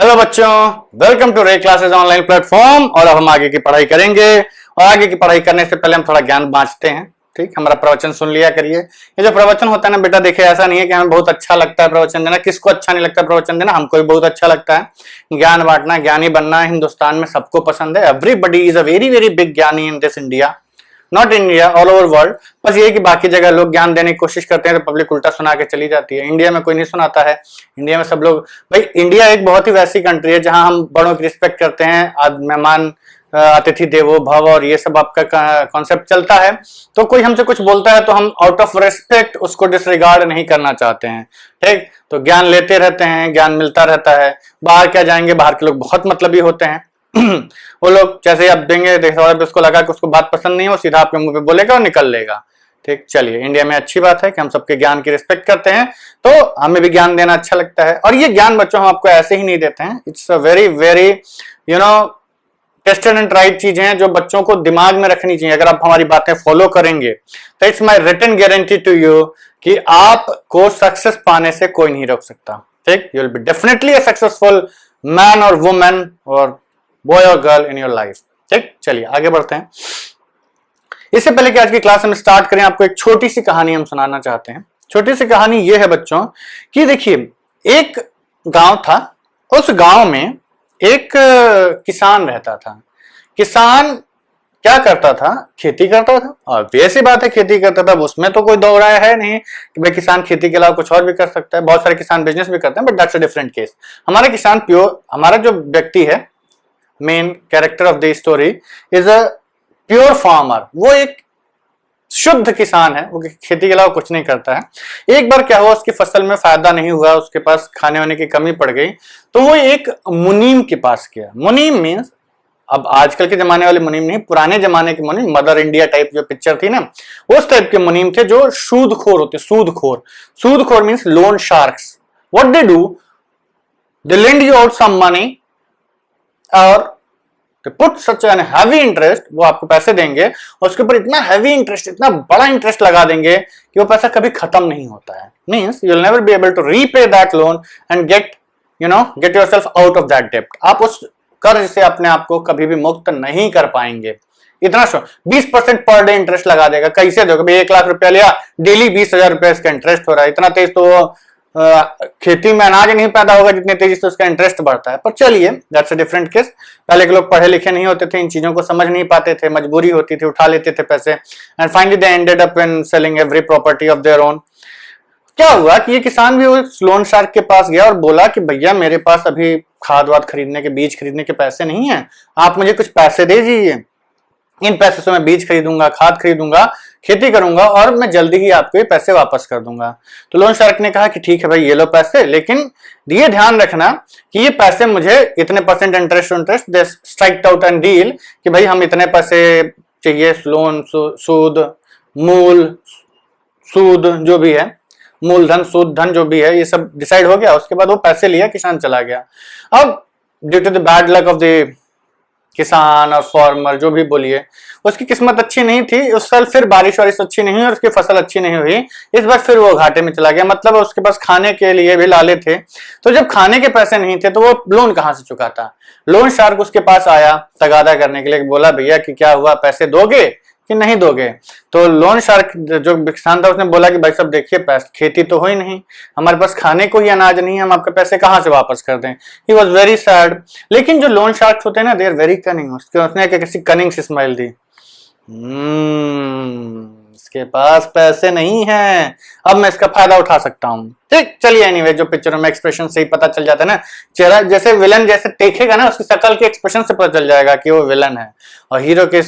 Hello बच्चों, welcome to रे classes online platform. और अब हम आगे की पढ़ाई करेंगे और आगे की पढ़ाई करने से पहले हम थोड़ा ज्ञान बांटते हैं। ठीक, हमारा प्रवचन सुन लिया करिए। ये जो प्रवचन होता है ना बेटा, देखिए ऐसा नहीं है कि हमें बहुत अच्छा लगता है प्रवचन देना। किसको अच्छा नहीं लगता प्रवचन देना? हमको भी बहुत अच्छा लगता है। ज्ञान बांटना, ज्ञानी बनना हिंदुस्तान में सबको पसंद है। Everybody is a very very big ज्ञानी in this India, not India, all over world. बस ये कि बाकी जगह लोग ज्ञान देने की कोशिश करते हैं तो पब्लिक उल्टा सुना के चली जाती है। इंडिया में कोई नहीं सुनाता है। इंडिया में सब लोग, भाई इंडिया एक बहुत ही वैसी कंट्री है जहां हम बड़ों की रिस्पेक्ट करते हैं। मेहमान अतिथि देवो भव और ये सब आपका कॉन्सेप्ट चलता है। तो कोई हमसे कुछ बोलता है तो हम आउट ऑफ रिस्पेक्ट उसको डिसरिगार्ड नहीं करना चाहते हैं। ठीक, तो ज्ञान लेते रहते हैं, ज्ञान मिलता रहता है। बाहर क्या जाएंगे, बाहर के लोग बहुत मतलबी होते हैं। वो लोग जैसे ही आप देंगे, देखो उसको लगा कि उसको बात पसंद नहीं हो, सीधा आपके मुंह पे बोलेगा और निकल लेगा। ठीक, चलिए, इंडिया में अच्छी बात है कि हम सबके ज्ञान की रिस्पेक्ट करते हैं, तो हमें भी ज्ञान देना अच्छा लगता है। और ये ज्ञान बच्चों हम आपको ऐसे ही नहीं देते हैं। It's a very very tested and tried चीजें हैं जो बच्चों को दिमाग में रखनी चाहिए। अगर आप हमारी बातें फॉलो करेंगे तो it's my written guarantee to you कि आपको सक्सेस पाने से कोई नहीं रोक सकता। ठीक, you will be definitely a successful man और वुमेन और बॉय और गर्ल इन योर लाइफ। ठीक, चलिए आगे बढ़ते हैं। इससे पहले कि आज की क्लास हम स्टार्ट करें, आपको एक छोटी सी कहानी हम सुनाना चाहते हैं। छोटी सी कहानी यह है बच्चों कि देखिए, एक गांव था। उस गांव में एक किसान रहता था। किसान क्या करता था? खेती करता था। और वैसी बात है, खेती करता था, उसमें तो कोई दो राय है नहीं कि भाई किसान खेती के अलावा कुछ और भी कर सकता है। बहुत सारे किसान बिजनेस भी करते हैं, but that's a different case. हमारा किसान प्योर, हमारा जो व्यक्ति है, main character of the story is a pure farmer. वो एक शुद्ध किसान है, वो खेती के अलावा कुछ नहीं करता है। एक बार क्या हुआ, उसकी फसल में फायदा नहीं हुआ, उसके पास खाने वाने की कमी पड़ गई, तो वो एक मुनीम के पास गया। मुनीम मीन्स, अब आजकल के जमाने वाले मुनीम नहीं, पुराने जमाने के मुनीम, मदर इंडिया टाइप जो पिक्चर थी ना, उस टाइप के मुनीम थे जो सूदखोर होते। सूदखोर, सूदखोर means loan sharks. What they do, they lend you out some money और put such an heavy interest. वो आपको पैसे देंगे और उसके ऊपर इतना हैवी इंटरेस्ट, इतना बड़ा इंटरेस्ट लगा देंगे कि वो पैसा कभी खत्म नहीं होता है। Means you will never be able to repay that loan and get yourself out of that डेब्ट। आप उस कर्ज से अपने आप को कभी भी मुक्त नहीं कर पाएंगे। इतना 20% पर डे इंटरेस्ट लगा देगा। कैसे दोगे? 1 लाख रुपया लिया, डेली 20,000 रुपया इसका इंटरेस्ट हो रहा है। इतना तेज तो खेती में अनाज नहीं पैदा होगा जितने तेजी से उसका इंटरेस्ट बढ़ता है। पर चलिए, दैट्स अ डिफरेंट केस। पहले के लोग पढ़े लिखे नहीं होते थे, इन चीजों को समझ नहीं पाते थे, मजबूरी होती थी, उठा लेते थे पैसे, and finally they ended up in selling every property of their own. क्या हुआ कि ये किसान भी उस लोन शार्क के पास गया और बोला कि भैया, मेरे पास अभी खाद वाद खरीदने के, बीज खरीदने के पैसे नहीं है, आप मुझे कुछ पैसे दे दीजिए। इन पैसे से मैं बीज खरीदूंगा, खाद खरीदूंगा, खेती करूंगा और मैं जल्दी ही आपको ये पैसे वापस कर दूंगा। तो लोन शार्क ने कहा कि ठीक है भाई, ये लो पैसे, लेकिन ये ध्यान रखना कि ये पैसे मुझे इतने % interest they strike out and deal कि भाई हम इतने पैसे चाहिए। लोन, सूद, मूल, सूद जो भी है, मूलधन, सूद धन जो भी है, ये सब डिसाइड हो गया। उसके बाद वो पैसे लिया, किसान चला गया। अब due to the bad luck of the किसान और फार्मर, जो भी बोलिए, उसकी किस्मत अच्छी नहीं थी। उस साल फिर बारिश वारिश अच्छी नहीं हुई और उसकी फसल अच्छी नहीं हुई। इस बार फिर वो घाटे में चला गया। मतलब उसके पास खाने के लिए भी लाले थे, तो जब खाने के पैसे नहीं थे तो वो लोन कहां से चुकाता? लोन शार्क उसके पास आया तगादा करने के लिए, बोला भैया कि क्या हुआ, पैसे दोगे कि नहीं दोगे? तो लोन शार्क जो किसान था उसने बोला कि भाई साहब देखिए, खेती तो हो ही नहीं, हमारे पास खाने को ही अनाज नहीं है, हम आपके पैसे कहां से वापस कर दें? He was very sad. लेकिन जो लोन शार्क होते हैं ना, दे आर वेरी कनिंग। उसने किसी कनिंग से स्माइल दी, इसके पास पैसे नहीं है, अब मैं इसका फायदा उठा सकता हूं। ठीक, चलिए, एनीवे, जो पिक्चरों में एक्सप्रेशन से ही पता चल जाता है ना, चेहरा जैसे विलन जैसे देखेगा ना, उसकी शक्ल के एक्सप्रेशन से पता चल जाएगा कि वो विलन है, और हीरो के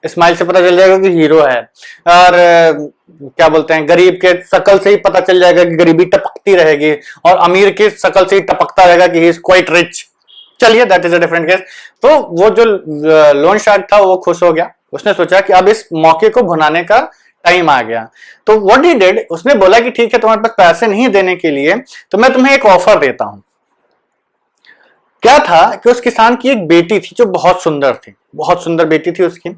स्माइल से पता चल जाएगा कि हीरो है। और क्या बोलते हैं, गरीब के शक्ल से ही पता चल जाएगा कि गरीबी टपकती रहेगी, और अमीर की शक्ल से ही टपकता रहेगा कि ही इज क्वाइट रिच। चलिए, that is a different case. तो वो जो लोन शार्क था वो खुश हो गया। उसने सोचा कि अब इस मौके को भुनाने का टाइम आ गया। तो व्हाट ही डिड, उसने बोला कि ठीक है, तुम्हारे पास पैसे नहीं देने के लिए तो मैं तुम्हें एक ऑफर देता हूं। क्या था कि उस किसान की एक बेटी थी जो बहुत सुंदर थी, बहुत सुंदर बेटी थी उसकी।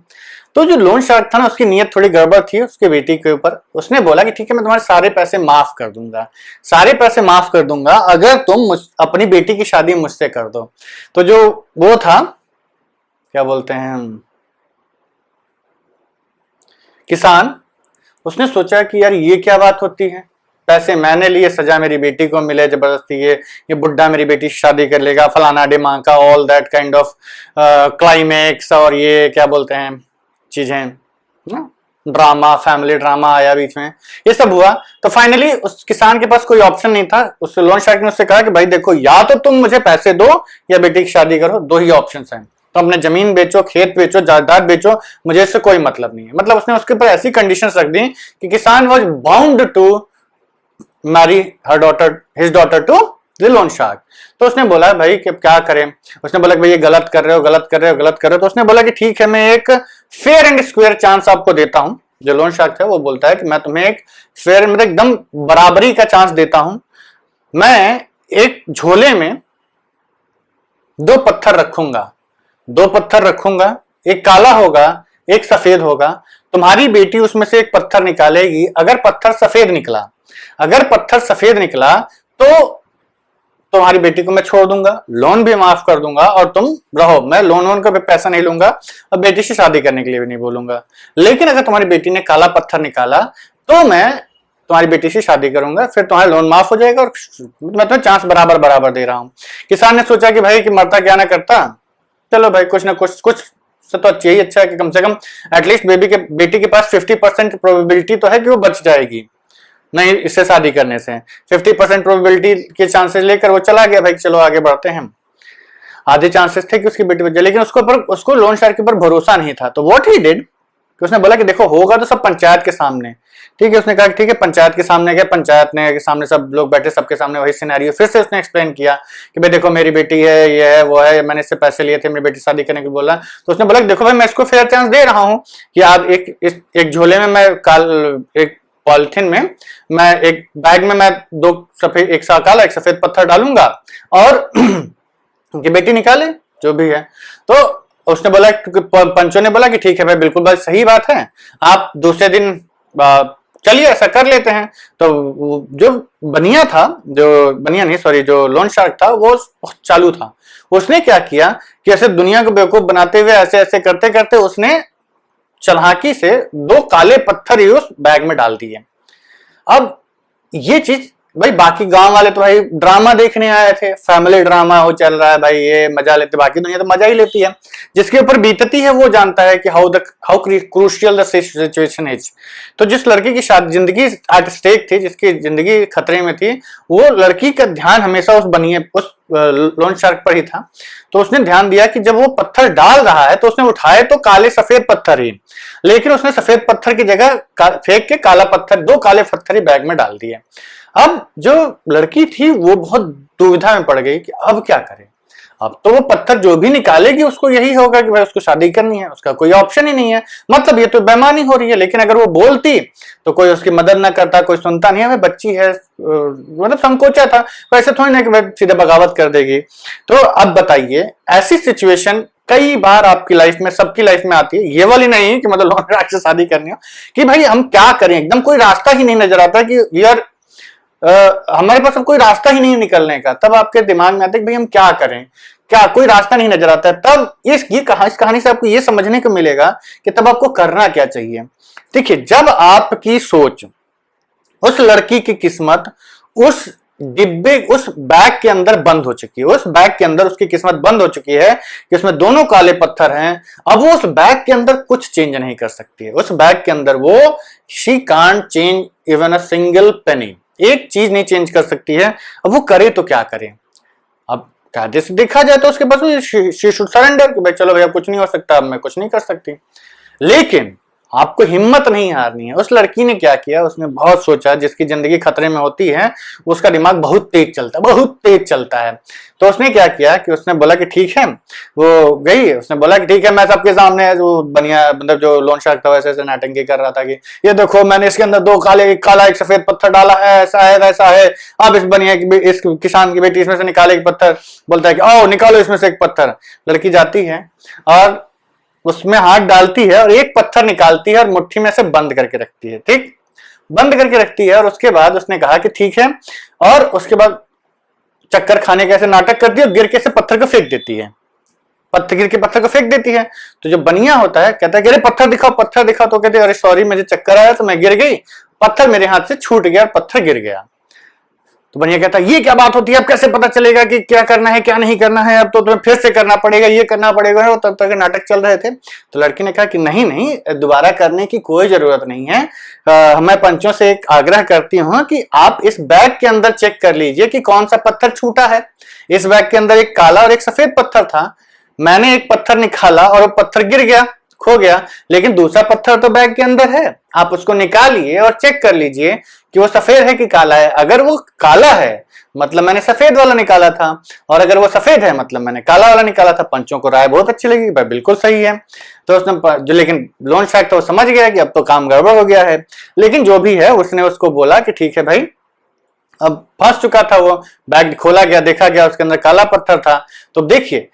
तो जो लोन शार्क था ना, उसकी नीयत थोड़ी गड़बड़ थी उसके बेटी के ऊपर। उसने बोला कि ठीक है, मैं तुम्हारे सारे पैसे माफ कर दूंगा, सारे पैसे माफ कर दूंगा अगर तुम अपनी बेटी की शादी मुझसे कर दो। तो जो वो था, क्या बोलते हैं, किसान, उसने सोचा कि यार ये क्या बात होती है, पैसे मैंने लिए, सजा मेरी बेटी को मिले जबरदस्ती, ये बुड्ढा मेरी बेटी से शादी कर लेगा, फलाना डिमांका, all that kind of climax, और ये क्या बोलते हैं चीजें, ड्रामा, फैमिली ड्रामा आया बीच में, ये सब हुआ। तो फाइनली उस किसान के पास कोई ऑप्शन नहीं था। उस लोन शार्क ने उससे कहा कि भाई देखो, या तो तुम मुझे पैसे दो या बेटी की शादी करो, दो ही ऑप्शन हैं। तो अपने जमीन बेचो, खेत बेचो, जायदाद बेचो, मुझे इससे कोई मतलब नहीं है। मतलब उसने उसके ऊपर ऐसी कंडीशंस रख दी कि किसान was bound to marry her daughter, his daughter to the loan shark. तो उसने बोला भाई कि क्या करें। उसने बोला कि भाई ये गलत कर रहे हो, गलत कर रहे हो, गलत कर रहे हो। तो उसने बोला कि ठीक है, मैं एक फेयर एंड स्क्वायर चांस आपको देता हूं। जो लोन शार्क है वो बोलता है कि मैं तुम्हें एक फेयर, मतलब एकदम बराबरी का चांस देता हूं। मैं एक झोले में दो पत्थर रखूंगा, दो पत्थर रखूंगा, एक काला होगा, एक सफेद होगा। तुम्हारी बेटी उसमें से एक पत्थर निकालेगी। अगर पत्थर सफेद निकला, अगर पत्थर सफेद निकला तो तुम्हारी बेटी को मैं छोड़ दूंगा, लोन भी माफ कर दूंगा और तुम रहो, मैं लोन का पैसा नहीं लूंगा और बेटी से शादी करने के लिए भी नहीं बोलूंगा। लेकिन अगर तुम्हारी बेटी ने काला पत्थर निकाला तो मैं तुम्हारी बेटी से शादी करूंगा, फिर तुम्हारा लोन माफ हो जाएगा और मैं तुम्हें चांस बराबर बराबर दे रहा हूं। किसान ने सोचा कि भाई कि मरता क्या ना करता, चलो भाई कुछ ना कुछ से तो यही अच्छा है कि कम से कम एटलीस्ट बेटी के पास 50% प्रोबेबिलिटी तो है कि वो बच जाएगी नहीं इससे शादी करने से। 50% प्रोबेबिलिटी के चांसेस लेकर वो चला गया, भाई चलो आगे बढ़ते हैं। आधे चांसेस थे कि उसकी बेटी बच जाए, लेकिन उसको लोन शार्क के ऊपर भरोसा नहीं था। तो व्हाट ही डिड, उसने बोला कि देखो होगा तो सब पंचायत के सामने। ठीक है, उसने कहा ठीक है, पंचायत के सामने गया, पंचायत ने के सामने सब लोग बैठे, सबके सामने वही सिनेरियो फिर से उसने एक्सप्लेन किया कि भाई देखो मेरी बेटी है, ये है, वो है, मैंने इससे पैसे लिए थे, मेरी बेटी शादी करने के बोला। तो उसने बोला कि देखो भाई मैं इसको फेयर चांस दे रहा हूं कि आप एक झोले में मैं एक पॉलिथीन में, मैं एक बैग में मैं दो सफेद, एक काला एक सफेद पत्थर डालूंगा और उनकी बेटी निकाले जो भी है। तो उसने बोला, पंचों ने बोला कि ठीक है भाई, बिल्कुल भाई सही बात है, आप दूसरे दिन चलिए ऐसा कर लेते हैं। तो जो बनिया था, जो बनिया नहीं सॉरी जो लोन शार्क था, वो चालू था। उसने क्या किया कि ऐसे दुनिया को बेवकूफ बनाते हुए ऐसे ऐसे करते करते उसने चालाकी से दो काले पत्थर ही उस बैग में डाल दिए। अब ये चीज भाई बाकी गांव वाले तो भाई ड्रामा देखने आए थे, फैमिली ड्रामा हो चल रहा है भाई, ये मजा लेते, बाकी दुनिया तो मजा ही लेती है। जिसके ऊपर बीतती है वो जानता है कि how crucial the situation is. तो जिस लड़की की जिंदगी एट स्टेक थी, जिसकी जिंदगी खतरे में थी, वो लड़की का ध्यान हमेशा उस लोन शार्क पर ही था। तो उसने ध्यान दिया कि जब वो पत्थर डाल रहा है तो उसने उठाए तो काले सफेद पत्थर ही, लेकिन उसने सफेद पत्थर की जगह फेंक के काला पत्थर, दो काले पत्थर ही बैग में डाल दिए। अब जो लड़की थी वो बहुत दुविधा में पड़ गई कि अब क्या करे। अब तो वो पत्थर जो भी निकालेगी उसको यही होगा कि भाई उसको शादी करनी है, उसका कोई ऑप्शन ही नहीं है। मतलब ये तो बेईमानी हो रही है। लेकिन अगर वो बोलती तो कोई उसकी मदद ना करता, कोई सुनता नहीं है, भाई बच्ची है, मतलब संकोचा था, वैसे थोड़ी ना कि भाई सीधे बगावत कर देगी। तो अब बताइए, ऐसी सिचुएशन कई बार आपकी लाइफ में, सबकी लाइफ में आती है, ये वाली नहीं कि मतलब लोन शार्क से शादी करनी हो, कि भाई हम क्या करें, एकदम कोई रास्ता ही नहीं नजर आता कि यार हमारे पास अब कोई रास्ता ही नहीं निकलने का। तब आपके दिमाग में आता है कि भाई हम क्या करें, क्या कोई रास्ता नहीं नजर आता है। तब इस कहानी से आपको ये समझने को मिलेगा कि तब आपको करना क्या चाहिए। देखिए, जब आपकी सोच, उस लड़की की किस्मत उस डिब्बे, उस बैग के अंदर बंद हो चुकी है, उस बैग के अंदर उसकी किस्मत बंद हो चुकी है कि उसमें दोनों काले पत्थर हैं। अब वो उस बैग के अंदर कुछ चेंज नहीं कर सकती है। उस बैग के अंदर वो she can't change even a single penny, एक चीज नहीं चेंज कर सकती है। अब वो करे तो क्या करे। अब कायदे से देखा जाए तो उसके पास शी शुड सरेंडर कि भाई चलो भैया कुछ नहीं हो सकता, अब मैं कुछ नहीं कर सकती। लेकिन आपको हिम्मत नहीं हारनी है। उस लड़की ने क्या किया, उसने बहुत सोचा। जिसकी जिंदगी खतरे में होती है उसका दिमाग बहुत तेज चलता है, बहुत तेज चलता है। तो उसने क्या किया कि उसने बोला कि ठीक है, वो गई, उसने बोला कि ठीक है, मैं सबके सामने जो बनिया, मतलब जो लोन शार्क था वैसे ऐसे नाटंकी कर रहा था कि ये देखो मैंने इसके अंदर दो काला एक सफेद पत्थर डाला है, ऐसा है वैसा है। अब इस बनिया इस किसान की बेटी इसमें से निकाले एक पत्थर, बोलता है कि आओ निकालो इसमें से एक पत्थर। लड़की जाती है और उसमें हाथ डालती है और एक पत्थर निकालती है और मुट्ठी में से बंद करके रखती है, ठीक, बंद करके रखती है। और उसके बाद उसने कहा कि ठीक है, और उसके बाद चक्कर खाने का ऐसे नाटक करती है और गिर के से पत्थर को फेंक देती है, पत्थर गिर के पत्थर को फेंक देती है। तो जो बनिया होता है कहता है कि अरे पत्थर दिखाओ, पत्थर दिखाओ। तो कहते अरे सॉरी मुझे चक्कर आया तो मैं गिर गई, पत्थर मेरे हाथ से छूट गया और पत्थर गिर गया। तो बनिया कहता है ये क्या बात होती है, अब कैसे पता चलेगा कि क्या करना है क्या नहीं करना है, अब तो तुम्हें फिर से करना पड़ेगा, ये करना पड़ेगा। और तब तक नाटक चल रहे थे। तो लड़की ने कहा कि नहीं नहीं, दोबारा करने की कोई जरूरत नहीं है। मैं पंचों से एक आग्रह करती हूँ कि आप इस बैग के अंदर चेक कर लीजिए कि कौन सा पत्थर छूटा है। इस बैग के अंदर एक काला और एक सफेद पत्थर था, मैंने एक पत्थर निकाला और वो पत्थर गिर गया, खो गया, लेकिन दूसरा पत्थर तो बैग के अंदर है। आप उसको निकालिए और चेक कर लीजिए कि वो सफेद है कि काला है। अगर वो काला है मतलब मैंने सफेद वाला निकाला था, और अगर वो सफेद है मतलब मैंने काला वाला निकाला था। पंचों को राय बहुत अच्छी लगी, भाई बिल्कुल सही है। तो उसने जो लेकिन लोन शायद तो समझ गया कि अब तो काम गड़बड़ हो गया है, लेकिन जो भी है उसने उसको बोला कि ठीक है भाई, अब फंस चुका था वो, बैग खोला गया, देखा गया उसके अंदर काला पत्थर था। तो देखिए,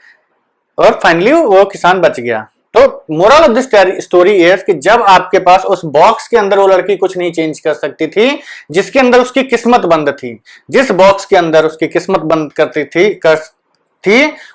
और फाइनली वो किसान बच गया। तो moral of this story is कि जब आपके पास उस बॉक्स के अंदर वो लड़की कुछ नहीं चेंज कर सकती थी जिसके अंदर उसकी किस्मत बंद थी, जिस बॉक्स के अंदर उसकी किस्मत बंद करती थी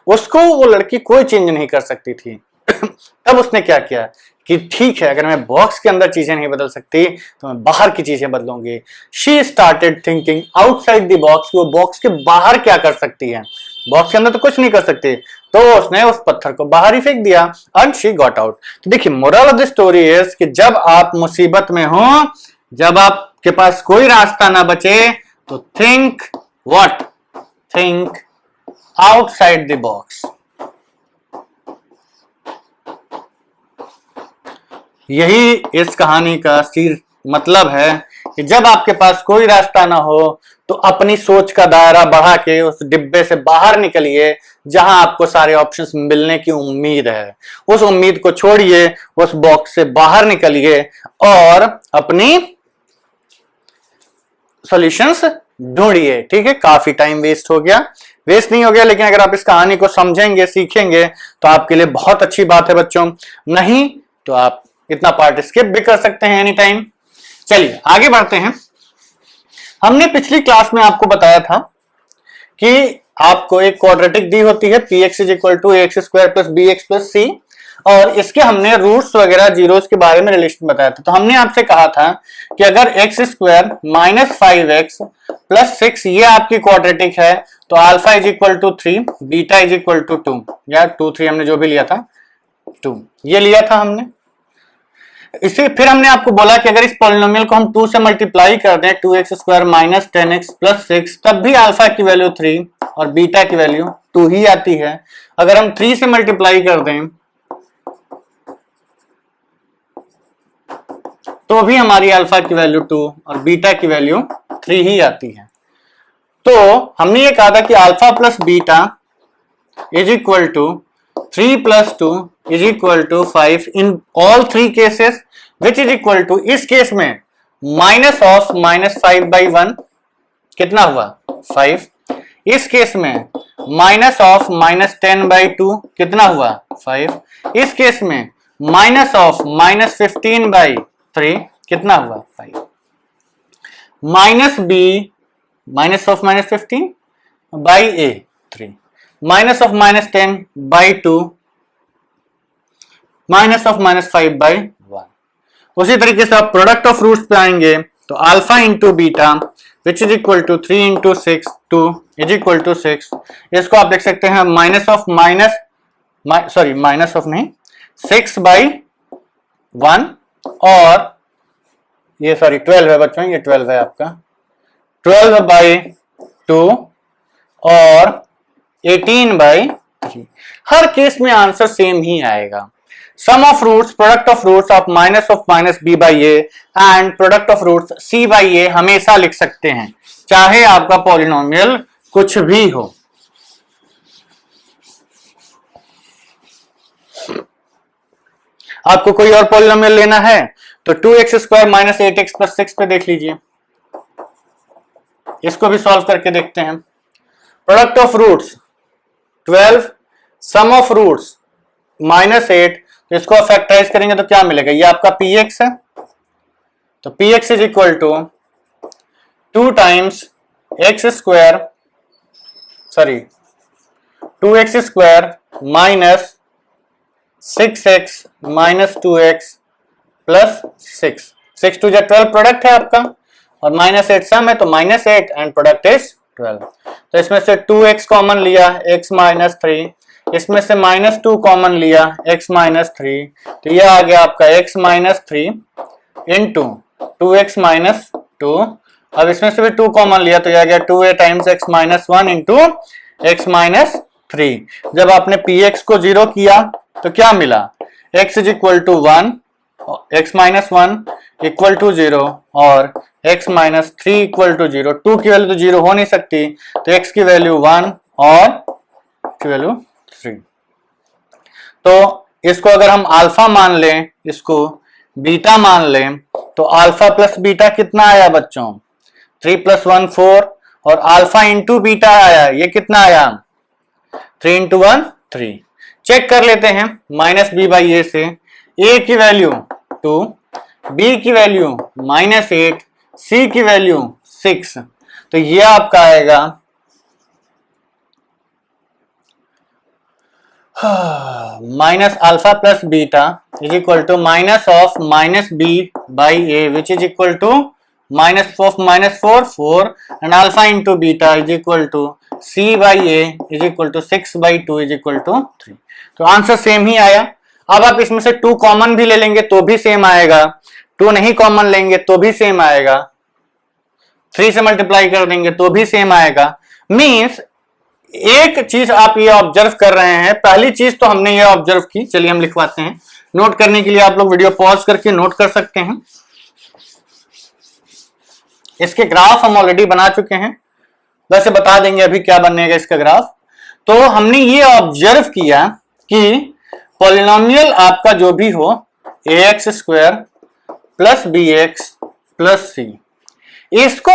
उसको वो लड़की कोई चेंज नहीं कर सकती थी। तब उसने क्या किया कि ठीक है, अगर मैं बॉक्स के अंदर चीजें नहीं बदल सकती तो मैं बाहर की चीजें बदलूंगी। She started thinking outside the box, वो बॉक्स के बाहर क्या कर सकती है, बॉक्स के अंदर तो कुछ नहीं कर सकती। तो उसने उस पत्थर को बाहर ही फेंक दिया एंड शी गॉट आउट। तो देखिए, moral of the story is कि जब आप मुसीबत में हो, जब आपके पास कोई रास्ता ना बचे, तो think what, think outside the box. यही इस कहानी का मतलब है कि जब आपके पास कोई रास्ता ना हो तो अपनी सोच का दायरा बढ़ा के उस डिब्बे से बाहर निकलिए जहां आपको सारे ऑप्शंस मिलने की उम्मीद है। उस उम्मीद को छोड़िए, उस बॉक्स से बाहर निकलिए और अपनी सॉल्यूशंस ढूंढिए। ठीक है, काफी टाइम वेस्ट हो गया, वेस्ट नहीं हो गया, लेकिन अगर आप इस कहानी को समझेंगे, सीखेंगे तो आपके लिए बहुत अच्छी बात है बच्चों। नहीं तो आप इतना पार्ट स्किप भी कर सकते हैं एनी टाइम। चलिए आगे बढ़ते हैं। हमने पिछली क्लास में आपको बताया था कि आपको एक क्वाड्रेटिक दी होती है px is equal to ax square plus bx plus c, और इसके हमने रूट्स वगैरह जीरोस के बारे में रिलेशन बताया था। तो हमने आपसे कहा था कि अगर x square minus 5x plus 6 ये आपकी क्वाड्रेटिक है तो alpha is equal to 3, beta is equal to 2, या 2 3 हमने जो भी लिया था 2 ये लिया था हमने। इसे फिर हमने आपको बोला कि अगर इस पॉलिनोमियल को हम 2 से मल्टीप्लाई कर दें, 2x square minus 10x plus 6, तब भी अल्फा की वैल्यू 3 और बीटा की वैल्यू 2 ही आती है। अगर हम 3 से मल्टीप्लाई कर दें तो भी हमारी अल्फा की वैल्यू 2 और बीटा की वैल्यू 3 ही आती है। तो हमने ये कहा था कि alpha plus beta is equal to 3 plus 2 is equal to 5 in all 3 cases, which is equal to, इस केस में माइनस ऑफ माइनस 5/1 कितना हुआ 5, इस केस में माइनस ऑफ माइनस 10/2 कितना हुआ 5, इस केस में माइनस ऑफ माइनस 15/3 कितना हुआ 5, minus B minus of minus 15/3, minus of minus 10/2 minus of minus 5/1। उसी तरीके से आप प्रोडक्ट ऑफ रूट्स पे आएंगे तो alpha into beta which is equal to 3 into 6 2 is equal to 6। इसको आप देख सकते हैं minus of minus, sorry minus of नहीं 6/1, और ये सॉरी 12 है बच्चों, ये 12 है आपका 12/2 और 18/3। हर केस में आंसर सेम ही आएगा। Sum of roots, product of roots आप minus of minus b by a and product of roots c by a हमेशा लिख सकते हैं, चाहे आपका पॉलिनोमियल कुछ भी हो। आपको कोई और पॉलिनोमियल लेना है तो 2x square minus 8x plus 6 पे देख लीजिए, इसको भी सॉल्व करके देखते हैं। Product of roots 12, sum of roots minus 8, तो इसको फैक्टराइज करेंगे तो क्या मिलेगा, ये आपका पी एक्स है, तो P X is equal to 2 times X square, sorry 2x square minus 6x minus 2x plus 6, 6 two 12 product है आपका, और माइनस 8 सम है तो माइनस 8 एंड प्रोडक्ट इज 12। तो इसमें से 2x कॉमन लिया, x माइनस 3, इसमें से माइनस 2 कॉमन लिया, x माइनस 3, तो ये आ गया आपका x minus 3 into 2x minus 2, अब इसमें से भी 2 कॉमन लिया तो ये आ गया 2a times x minus 1 into x minus 3। जब आपने px को 0 किया तो क्या मिला, x is equal to 1, x minus 1 equal to 0 और x माइनस 3 इक्वल टू 0। 2 की वैल्यू तो 0 हो नहीं सकती, तो x की वैल्यू 1 और की वैल्यू 3। तो इसको अगर हम अल्फा मान लें, इसको बीटा मान लें, तो अल्फा प्लस बीटा कितना आया बच्चों, 3 प्लस 1 4, और अल्फा इंटू बीटा आया, ये कितना आया 3 इंटू 1 3। चेक कर लेते हैं माइनस बी बाई ए से, ए की वैल्यू 2, बी की वैल्यू माइनस 8, सी की वैल्यू 6, तो ये आपका आएगा minus alpha plus beta is equal to minus of minus B by A which is equal to minus of minus 4 4 and alpha into beta is equal to C by A is equal to 6 by 2 is equal to 3। तो answer same ही आया। अब आप इसमें से 2 common भी ले लेंगे तो भी सेम आएगा, 2 नहीं कॉमन लेंगे तो भी सेम आएगा, 3 से मल्टीप्लाई कर देंगे तो भी सेम आएगा। मींस एक चीज आप ये ऑब्जर्व कर रहे हैं, पहली चीज तो हमने ये ऑब्जर्व की, चलिए हम लिखवाते हैं, नोट करने के लिए आप लोग वीडियो पॉज करके नोट कर सकते हैं। इसके ग्राफ हम ऑलरेडी बना चुके हैं, वैसे बता देंगे अभी क्या बनेगा इसका ग्राफ। तो हमने ये ऑब्जर्व किया कि पॉलिनोमियल आपका जो भी हो ax square plus bx plus c, इसको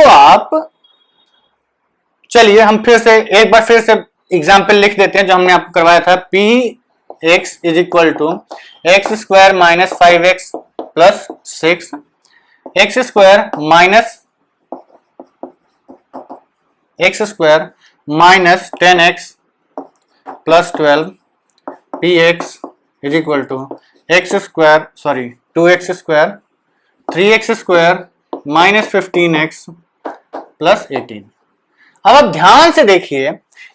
आप चलिए हम फिर से एक बार फिर से एग्जाम्पल लिख देते हैं जो हमने आपको करवाया था। px is equal to X square minus 5x plus 6, X square minus X square minus 10x plus 12, px is equal to X square sorry 2x square 3x square minus 15x plus 18। अब आप ध्यान से देखिए,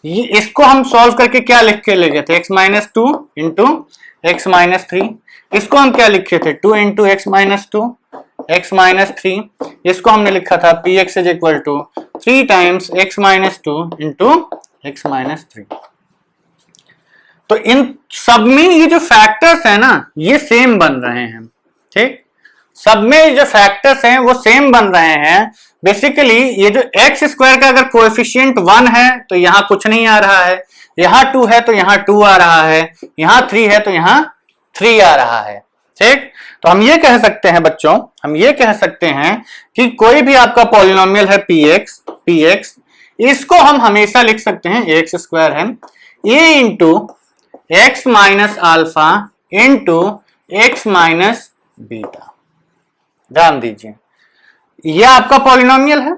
ये इसको हम solve करके क्या लिख के ले गए थे, x minus 2 into x minus 3, इसको हम क्या लिखे थे 2 into x minus 2 X minus 3, इसको हमने लिखा था P X is equal to 3 times X minus 2 into x minus 3। तो इन सब में ये जो फैक्टर्स है ना ये सेम बन रहे हैं, ठीक, सब में जो फैक्टर्स हैं वो सेम बन रहे हैं। बेसिकली ये जो एक्स स्क्वायर का अगर कोएफिशिएंट 1 है तो यहां कुछ नहीं आ रहा है, यहां 2 है तो यहां 2 आ रहा है, यहां 3 है तो यहां 3 आ रहा है, ठीक। तो हम ये कह सकते हैं बच्चों, हम ये कह सकते हैं कि कोई भी आपका पॉलिनोमियल है px, इसको हम हमेशा लिख सकते हैं एक्स स्क्वायर है a into x minus alpha into x minus beta. ध्यान दीजिए, ये आपका पॉलिनोमियल है,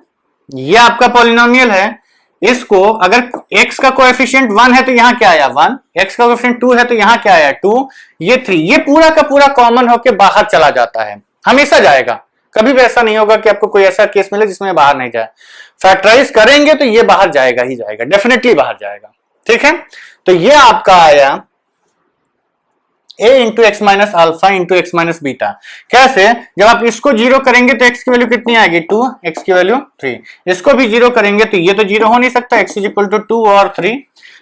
ये आपका पॉलिनोमियल है। इसको अगर x का कोएफिशिएंट 1 है तो यहां क्या आया 1, x का कोएफिशिएंट 2 है तो यहां क्या आया 2, ये 3, ये पूरा का पूरा कॉमन होके बाहर चला जाता है, हमेशा जाएगा, कभी भी ऐसा नहीं होगा कि आपको कोई ऐसा केस मिले जिसमें बाहर नहीं जाए। फैक्टराइज करेंगे तो ये बाहर जाएगा ही जाएगा, डेफिनेटली बाहर जाएगा, ठीक है। तो ये आपका आया a into x minus alpha into x minus beta. कैसे, जब आप इसको 0 करेंगे तो x की वैल्यू कितनी आएगी 2, x की वैल्यू 3, इसको भी 0 करेंगे तो ये तो 0 हो नहीं सकता, x इज इक्वल टू 2 और 3,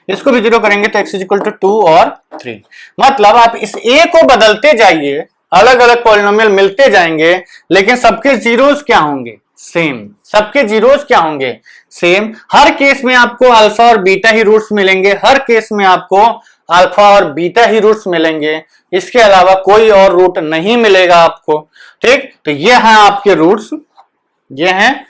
इसको भी 0 करेंगे तो x इज इक्वल टू 2 और 3। मतलब आप इस a को बदलते जाइए, अलग अलग पॉलिनोमियल मिलते जाएंगे, लेकिन सबके जीरोस क्या होंगे सेम, सबके जीरोस क्या होंगे सेम। हर केस में आपको अल्फा और बीटा ही रूट्स मिलेंगे, हर केस में आपको अल्फा और बीटा ही रूट्स मिलेंगे, इसके अलावा कोई और रूट नहीं मिलेगा आपको, ठीक। तो ये हैं आपके रूट्स, ये हैं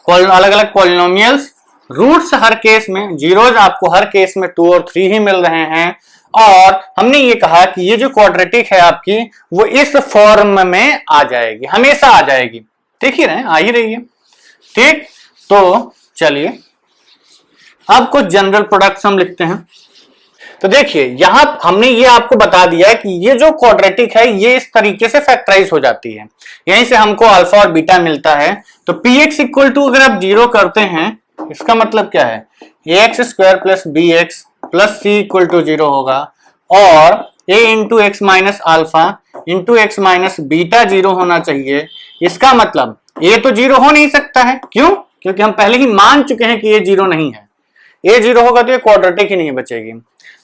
अलग अलग पॉलिनोमियल्स, रूट्स हर केस में, जीरोज आपको हर केस में 2 और 3 ही मिल रहे हैं, और हमने ये कहा कि ये जो क्वाड्रेटिक है आपकी वो इस फॉर्म में आ जाएगी, हमेशा आ जाएगी। देख ही रहे हैं, आ ही रही है। ठीक, तो चलिए अब कुछ जनरल प्रोडक्ट्स हम लिखते हैं। तो देखिए यहां हमने ये आपको बता दिया है कि ये जो क्वाड्रेटिक है ये इस तरीके से फैक्टराइज हो जाती है, यहीं से हमको अल्फा और बीटा मिलता है। तो px इक्वल टू अगर आप जीरो करते हैं इसका मतलब क्या है, ax square plus B x plus C equal to zero होगा, और a into x minus alpha into x minus beta zero होना चाहिए। इसका मतलब a तो जीरो हो नहीं सकता है, क्यों? क्योंकि हम पहले ही मान चुके हैं कि ये जीरो नहीं है। a जीरो होगा तो ये क्वाड्रेटिक ही नहीं बचेगी।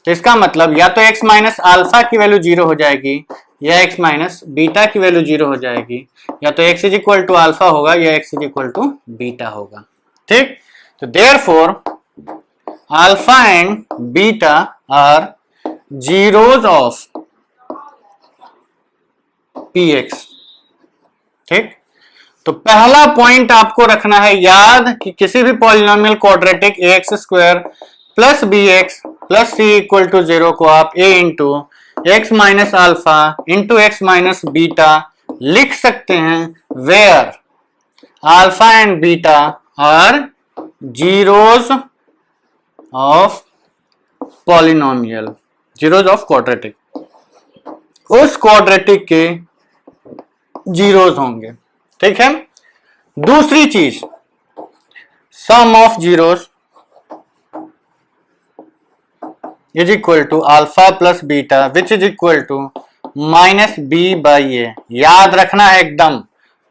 तो इसका मतलब या तो x माइनस अल्फा की वैल्यू जीरो हो जाएगी या x माइनस बीटा की वैल्यू जीरो हो जाएगी, या तो x is equal to alpha होगा या x is equal to beta होगा। ठीक, तो therefore alpha and beta are zeros of px। ठीक, तो पहला पॉइंट आपको रखना है याद कि किसी भी polynomial quadratic ax square plus B x plus C equal to zero को आप a into x minus alpha into x minus beta लिख सकते हैं, where alpha and beta are zeros of polynomial, zeros of quadratic, उस quadratic के zeros होंगे। ठीक है, दूसरी चीज sum of zeros is equal to alpha plus beta which is equal to minus B by a. याद रखना है एकदम,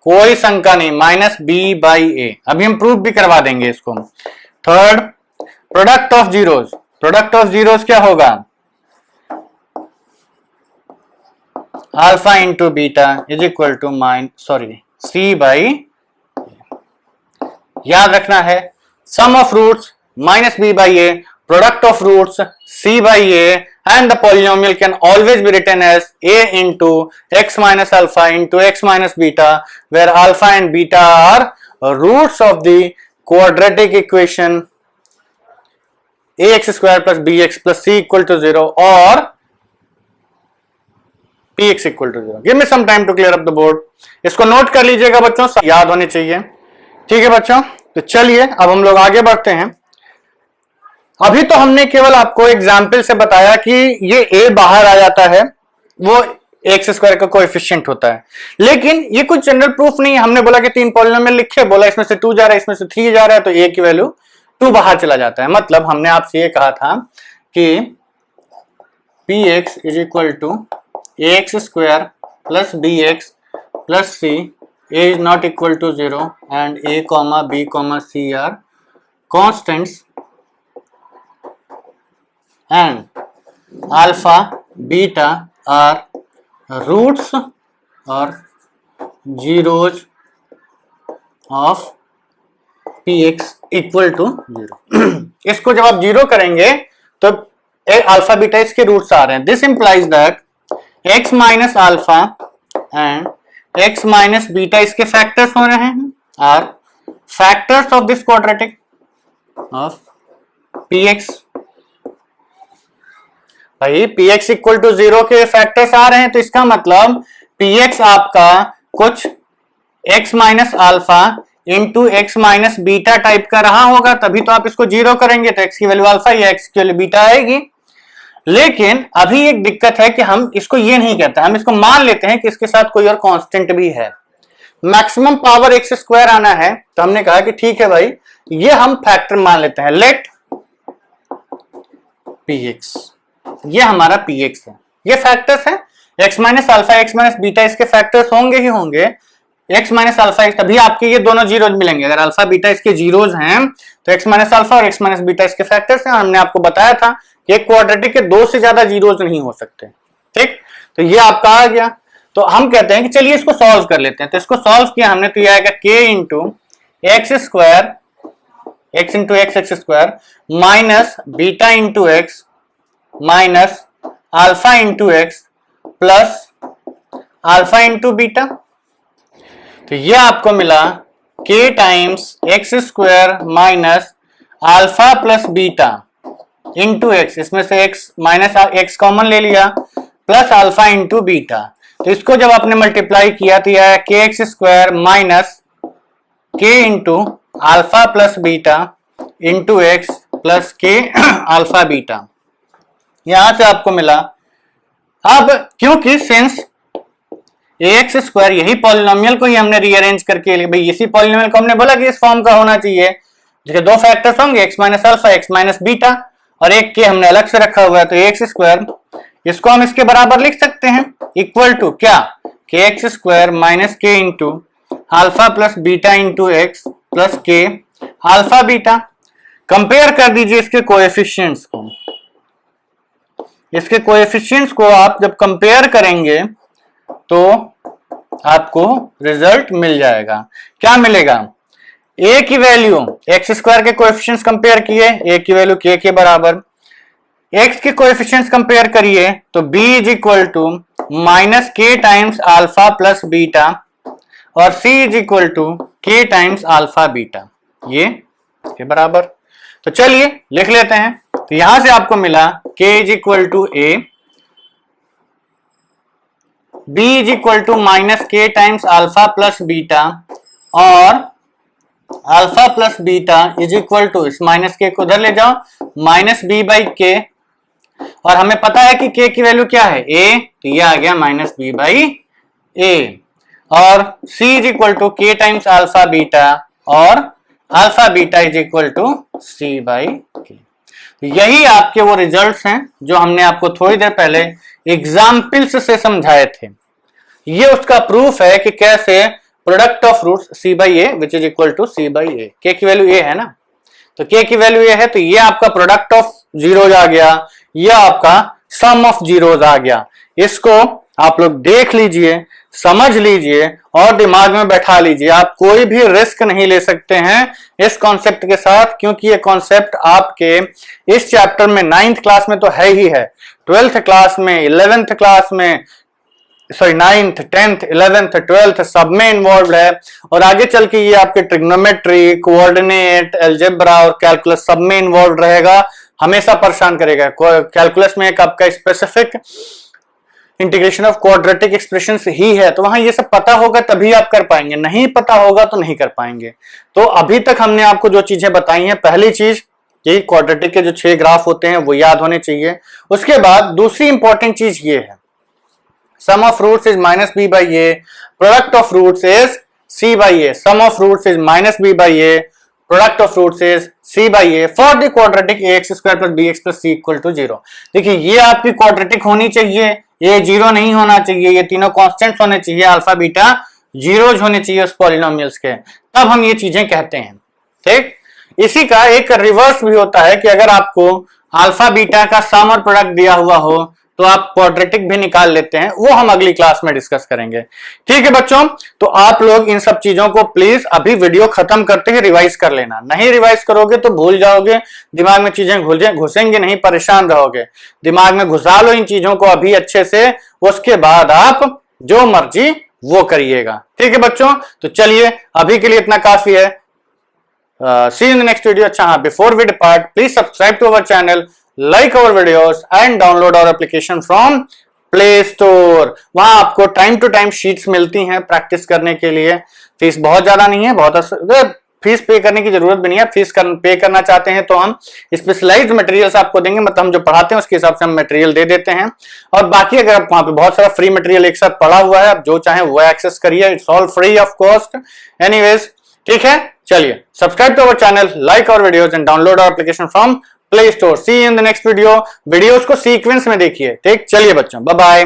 कोई शंका नहीं, माइनस बी बाई ए। अभी हम प्रूफ भी करवा देंगे इसको। Third, product of zeros, product of zeros क्या होगा, alpha into beta is equal to C by. याद रखना है sum of roots minus B by a, product of roots c by a, and the polynomial can always be written as a into x minus alpha into x minus beta, where alpha and beta are roots of the quadratic equation ax square plus bx plus c equal to 0 or px equal to 0. Give me some time to clear up the board. इसको note कर लीजिएगा बच्चों, याद होने चाहिए। ठीक है बच्चों, तो चलिए अब हम लोग आगे बढ़ते हैं। अभी तो हमने केवल आपको एग्जाम्पल से बताया कि ये a बाहर आ जाता है, वो एक्स स्क्वायर का कोएफिशिएंट होता है, लेकिन ये कुछ जनरल प्रूफ नहीं है। हमने बोला कि तीन पॉलिनोमियल लिखे, बोला इसमें से 2 जा रहा है, इसमें से 3 जा रहा है, तो a की वैल्यू 2 बाहर चला जाता है। मतलब हमने आपसे ये कहा था कि px is equal to ax square plus bx plus c, a is not equal to 0 and a comma b comma c are constants and alpha beta are roots or zeros of px equal to 0। इसको जब आप zero करेंगे तो alpha beta इसके roots आ रहे हैं। This implies that x minus alpha and x minus beta इसके फैक्टर्स हो रहे हैं, are factors of this quadratic of px। भाई px इक्वल टू 0 के फैक्टर्स आ रहे हैं, तो इसका मतलब px आपका कुछ x minus alpha into x minus beta type का रहा होगा, तभी तो आप इसको जीरो करेंगे तो x की वैल्यू अल्फा या x की वैल्यू बीटा आएगी। लेकिन अभी एक दिक्कत है कि हम इसको ये नहीं कहते, हम इसको मान लेते हैं कि इसके साथ कोई और कांस्टेंट भी है। मैक्सिमम पावर एक्स स्क्वायर आना है, तो हमने कहा कि ठीक है भाई ये हम फैक्टर मान लेते हैं, लेट px, ये हमारा px है, ये फैक्टर्स है x minus alpha x minus beta, इसके फैक्टर्स होंगे ही होंगे। x माइनस अल्फा तभी आपके ये दोनों जीरोज मिलेंगे, अगर अल्फा बीटा इसके जीरोज हैं तो x माइनस अल्फा और x माइनस बीटा इसके फैक्टर्स हैं। हमने आपको बताया था कि एक क्वाड्रेटिक के 2 से ज्यादा जीरोज नहीं हो सकते। ठीक, तो ये आपका आ गया। तो हम कहते हैं कि चलिए इसको सॉल्व कर लेते हैं। तो इसको सॉल्व किया हमने, तो ये आएगा k into x square, x into x square minus beta into x minus alpha into x plus alpha into beta. तो ये आपको मिला k times X square minus alpha plus beta into x, इसमें से एक्स माइनस एक्स कॉमन ले लिया, plus alpha into beta. तो इसको जब आपने मल्टीप्लाई किया तो यह के एक्स स्क्वायर माइनस के into alpha plus beta into x plus के अल्फा बीटा, यहां से आपको मिला। अब क्योंकि सिंस ax स्क्वायर यही पॉलिनोमियल को ही हमने रीअरेंज करके, भाई इसी पॉलिनोमियल को हमने बोला कि इस फॉर्म का होना चाहिए, जिसके दो फैक्टर्स होंगे x minus alpha x minus beta, और एक के हमने अलग से रखा हुआ है, तो ax स्क्वायर इसको हम इसके बराबर लिख सकते हैं, इक्वल टू क्या, के एक्स स्क्वायर माइनस के into alpha plus beta into x plus के अल्फा बीटा। कंपेयर कर दीजिए इसके कोएफिशिएंट्स को, इसके कोएफिशिएंट्स को आप जब कंपेयर करेंगे तो आपको रिजल्ट मिल जाएगा। क्या मिलेगा, a की वैल्यू एक्स स्क्वायर के कोएफिशिएंट्स कंपेयर किए, a की वैल्यू k के बराबर, x के कोएफिशिएंट्स कंपेयर करिए तो b is equal to minus K times alpha plus beta और c is equal to K times alpha beta, ये के बराबर। तो चलिए लिख लेते हैं। तो यहां से आपको मिला k is equal to a, b is equal to minus K times alpha plus beta और alpha plus beta is equal to, इस माइनस के को उधर ले जाओ, माइनस बी बाई के, और हमें पता है कि k की वैल्यू क्या है a, तो ये आ गया माइनस बी बाई ए, और c is equal to K times alpha beta और alpha beta is equal to c by K. यही आपके वो रिजल्ट्स हैं जो हमने आपको थोड़ी देर पहले एग्जाम्पल्स से समझाए थे। ये उसका प्रूफ है कि कैसे product of roots c by A which is equal to c by A, k की वैल्यू a है ना, तो k की वैल्यू a है, तो ये आपका प्रोडक्ट ऑफ जीरोज आ गया, ये आपका सम ऑफ जीरोज आ गया। इसको आप लोग देख लीजिए, समझ लीजिए और दिमाग में बैठा लीजिए। आप कोई भी रिस्क नहीं ले सकते हैं इस कॉन्सेप्ट के साथ, क्योंकि ये कॉन्सेप्ट आपके इस चैप्टर में 9th क्लास में तो है ही है, 12th क्लास में, 11th क्लास में, sorry 9th 10th 11th 12th सब में इन्वॉल्व है, और आगे चल के ये आपके ट्रिग्नोमेट्री, कोऑर्डिनेट, अलजेब्रा और कैलकुलस सब में इन्वॉल्व रहेगा, हमेशा परेशान करेगा। कैलकुलस में एक आपका specific integration of quadratic expressions ही है, तो वहां ये सब पता होगा तभी आप कर पाएंगे, नहीं पता होगा तो नहीं कर पाएंगे। तो अभी तक हमने आपको जो चीजें बताई हैं, पहली चीज कि क्वाड्रेटिक के जो 6 ग्राफ होते हैं वो याद होने चाहिए। उसके बाद दूसरी इंपॉर्टेंट चीज ये है, sum of roots is minus B by a, product of roots is c by a, sum of roots is minus B by a, product of roots is c by a for the quadratic a x square plus B x plus C equal to 0। देखिए ये आपकी quadratic होनी चाहिए, ये 0 नहीं होना चाहिए, ये तीनों कांस्टेंट्स होने चाहिए, अल्फा बीटा जीरोज होने चाहिए उस पॉलिनोमियल्स के, तब हम ये चीजें कहते हैं। ठीक, इसी का एक रिवर्स भी होता है कि अगर आपको अल्फा बीटा का सम और प्रोडक्ट दिया हुआ हो तो आप क्वाड्रेटिक भी निकाल लेते हैं, वो हम अगली क्लास में डिस्कस करेंगे। ठीक है बच्चों, तो आप लोग इन सब चीजों को प्लीज अभी वीडियो खत्म करते ही रिवाइज कर लेना, नहीं रिवाइज करोगे तो भूल जाओगे, दिमाग में चीजें घुसेंगे नहीं, परेशान रहोगे। दिमाग में घुसा लो इन चीजों को अभी अच्छे से, उसके बाद आप जो मर्जी वो करिएगा। ठीक है बच्चों, तो चलिए अभी के लिए इतना काफी है। See you in the next video. अच्छा हाँ, before we depart, please subscribe to our channel, like our videos and download our application from Play Store. वहां आपको टाइम टू टाइम शीट्स मिलती हैं प्रैक्टिस करने के लिए। फीस बहुत ज्यादा नहीं है, बहुत फीस पे करने की जरूरत भी नहीं है। फीस पे करना चाहते हैं तो हम स्पेशलाइज्ड मटेरियल्स आपको देंगे, मतलब हम जो पढ़ाते हैं उसके हिसाब से हम मटेरियल दे देते हैं। और बाकी अगर आप वहां पे बहुत सारा फ्री मटेरियल एक साथ पड़ा हुआ है, आप जो चाहें वो एक्सेस करिए, it's all free of cost. Anyways, ठीक है, चलिए subscribe to our channel, like our videos and download our application from Play Store. See in the next video. Videos को सीक्वेंस में देखिए। ठीक, चलिए बच्चों, बाय बाय।